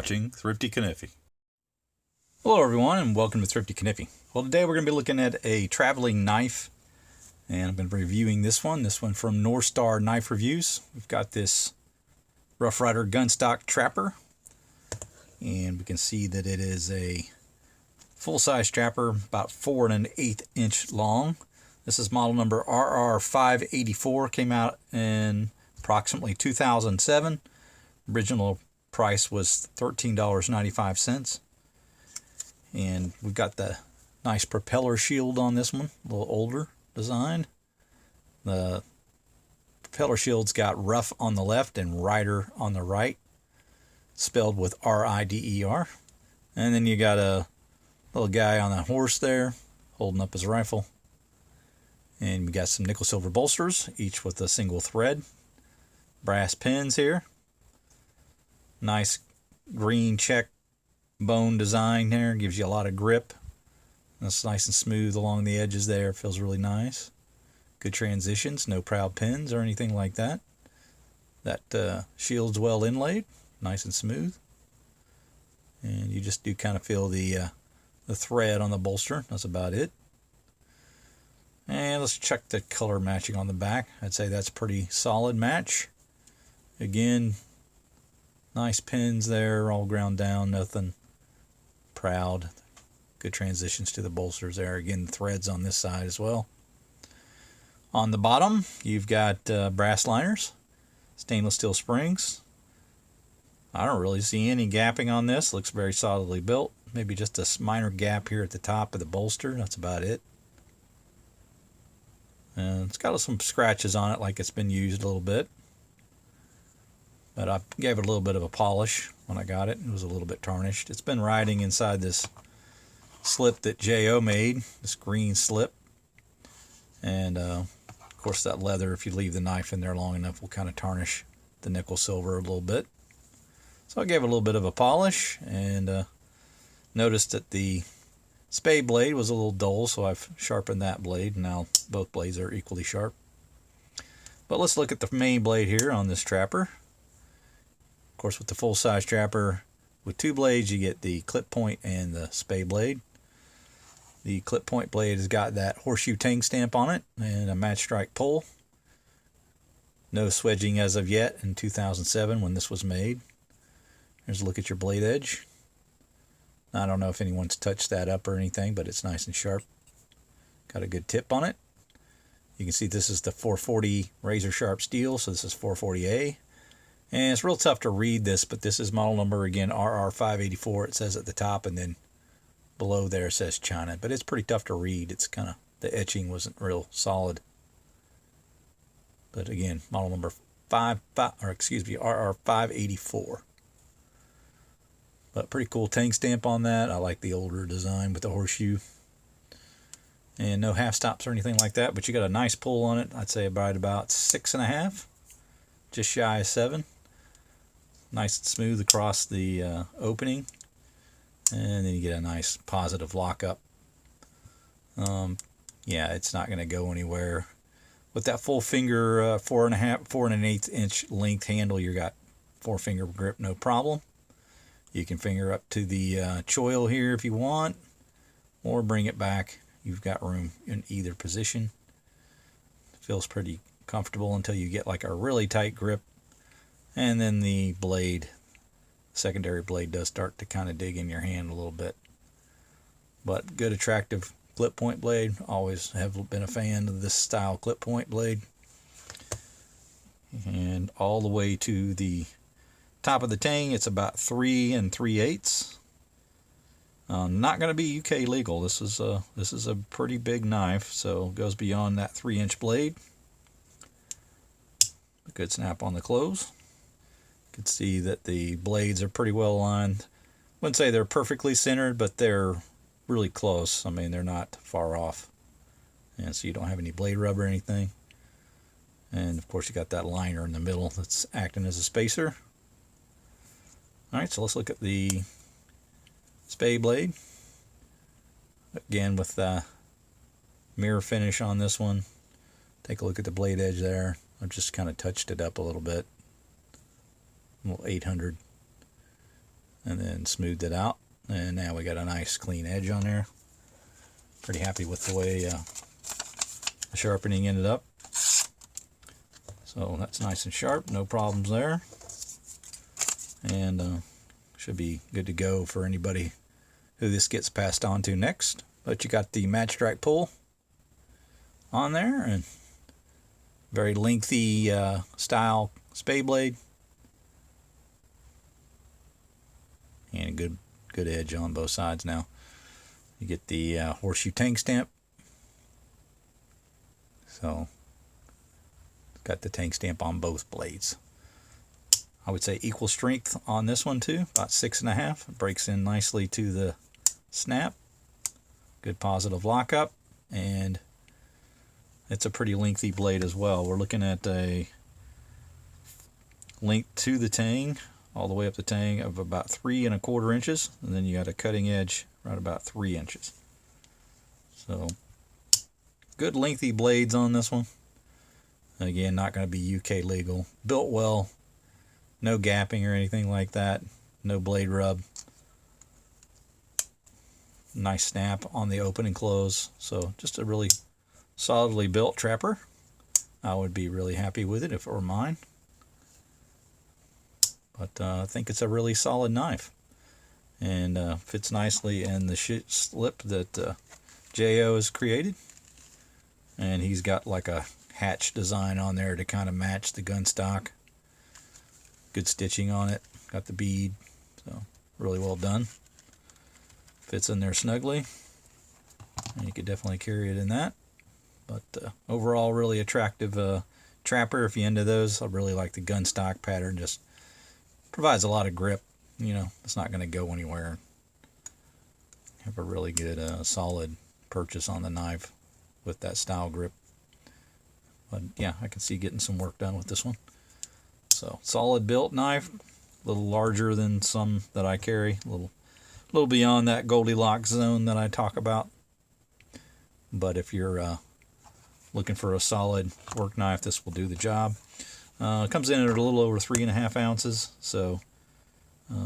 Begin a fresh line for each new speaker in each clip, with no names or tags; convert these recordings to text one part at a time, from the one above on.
watching Thrifty Kaniffy. Hello everyone and welcome to Thrifty Kaniffy. Well, today we're going to be looking at a traveling knife, and I've been reviewing this one from North Star Knife Reviews. We've got this Rough Ryder Gunstock Trapper, and we can see that it is a full-size trapper, about 4 1/8 inch long. This is model number RR584, came out in approximately 2007. Original price was $13.95. And we've got the nice propeller shield on this one, a little older design. The propeller shield's got rough on the left and Ryder on the right, spelled with R-I-D-E-R. And then you got a little guy on a horse there holding up his rifle. And we got some nickel silver bolsters, each with a single thread. Brass pins here. Nice green check bone design there, gives you a lot of grip. It's nice and smooth along the edges there, feels really nice. Good transitions, no proud pins or anything like that. That shield's well inlaid, nice and smooth. And you just do kind of feel the thread on the bolster, that's about it. And let's check the color matching on the back. I'd say that's a pretty solid match. Again, nice pins there, all ground down, nothing proud. Good transitions to the bolsters there. Again, the threads on this side as well. On the bottom, you've got brass liners, stainless steel springs. I don't really see any gapping on this. Looks very solidly built. Maybe just a minor gap here at the top of the bolster. That's about it. And it's got some scratches on it, like it's been used a little bit. But I gave it a little bit of a polish when I got it. It was a little bit tarnished. It's been riding inside this slip that J.O. made, this green slip. And of course that leather, if you leave the knife in there long enough, will kind of tarnish the nickel silver a little bit. So I gave it a little bit of a polish, and noticed that the spey blade was a little dull, so I've sharpened that blade. Now both blades are equally sharp. But let's look at the main blade here on this trapper. Of course, with the full-size trapper with two blades, you get the clip point and the spey blade. The clip point blade has got that horseshoe tang stamp on it and a match strike pull. No swedging as of yet in 2007 when this was made. Here's a look at your blade edge. I don't know if anyone's touched that up or anything, but it's nice and sharp. Got a good tip on it. You can see this is the 440 razor sharp steel, so this is 440A. And it's real tough to read this, but this is model number, again, RR584. It says at the top, and then below there says China. But it's pretty tough to read. It's kind of, the etching wasn't real solid. But again, model number RR584. But pretty cool tang stamp on that. I like the older design with the horseshoe. And no half stops or anything like that, but you got a nice pull on it. I'd say about 6.5, just shy of 7. Nice and smooth across the opening, and then you get a nice positive lockup. Yeah, it's not going to go anywhere. With that full finger 4 1/8 inch length handle, you got 4-finger grip, no problem. You can finger up to the choil here if you want, or bring it back. You've got room in either position. Feels pretty comfortable until you get like a really tight grip, and then the blade, secondary blade, does start to kind of dig in your hand a little bit. But good, attractive clip point blade. Always have been a fan of this style clip point blade. And all the way to the top of the tang, it's about 3 3/8. Not going to be UK legal. This is a pretty big knife, so it goes beyond that 3-inch blade. A good snap on the close. You can see that the blades are pretty well aligned. Wouldn't say they're perfectly centered, but they're really close. I mean, they're not far off. And so you don't have any blade rub or anything. And of course you got that liner in the middle that's acting as a spacer. Alright, so let's look at the spey blade. Again, with the mirror finish on this one. Take a look at the blade edge there. I've just kind of touched it up a little bit. A little 800. and then smoothed it out, and now we got a nice clean edge on there. Pretty happy with the way the sharpening ended up. So that's nice and sharp, no problems there, and should be good to go for anybody who this gets passed on to next. But you got the match strike pull on there, and very lengthy style spey blade, and a good edge on both sides. Now you get the horseshoe tank stamp, so got the tank stamp on both blades. I would say equal strength on this one too, about 6.5. It breaks in nicely to the snap. Good positive lockup, and it's a pretty lengthy blade as well. We're looking at a length to the tang, all the way up the tang, of about 3¼ inches, and then you got a cutting edge right about 3 inches. So good lengthy blades on this one. Again, not going to be UK legal. Built well, no gapping or anything like that, no blade rub. Nice snap on the open and close. So just a really solidly built trapper. I would be really happy with it if it were mine. But I think it's a really solid knife, and fits nicely in the slip that J.O. has created. And he's got like a hatch design on there to kind of match the Gunstock. Good stitching on it. Got the bead, so really well done. Fits in there snugly, and you could definitely carry it in that. But overall, really attractive trapper if you're into those. I really like the Gunstock pattern. Just provides a lot of grip. You know, it's not going to go anywhere. Have a really good solid purchase on the knife with that style grip. But yeah, I can see getting some work done with this one. So solid built knife, a little larger than some that I carry, a little beyond that Goldilocks zone that I talk about. But if you're looking for a solid work knife, this will do the job. It comes in at a little over 3.5 ounces, so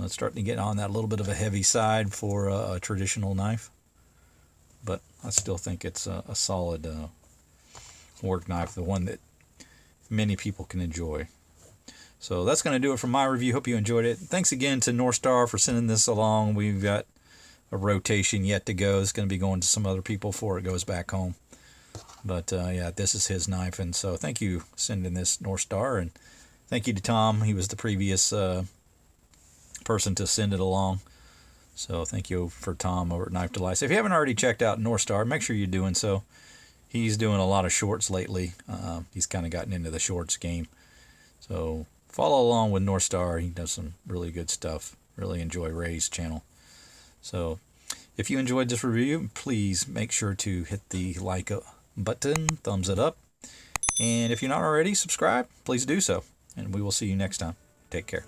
it's starting to get on that little bit of a heavy side for a traditional knife. But I still think it's a solid work knife, the one that many people can enjoy. So that's going to do it for my review. Hope you enjoyed it. Thanks again to North Star for sending this along. We've got a rotation yet to go. It's going to be going to some other people before it goes back home. But yeah, this is his knife, and so thank you for sending this, North Star, and thank you to Tom. He was the previous person to send it along. So thank you for Tom over at Knife Delights. If you haven't already checked out North Star, make sure you're doing so. He's doing a lot of shorts lately. He's kind of gotten into the shorts game. So follow along with North Star. He does some really good stuff. Really enjoy Ray's channel. So if you enjoyed this review, please make sure to hit the like button, thumbs it up. And if you're not already subscribed, please do so. And we will see you next time. Take care.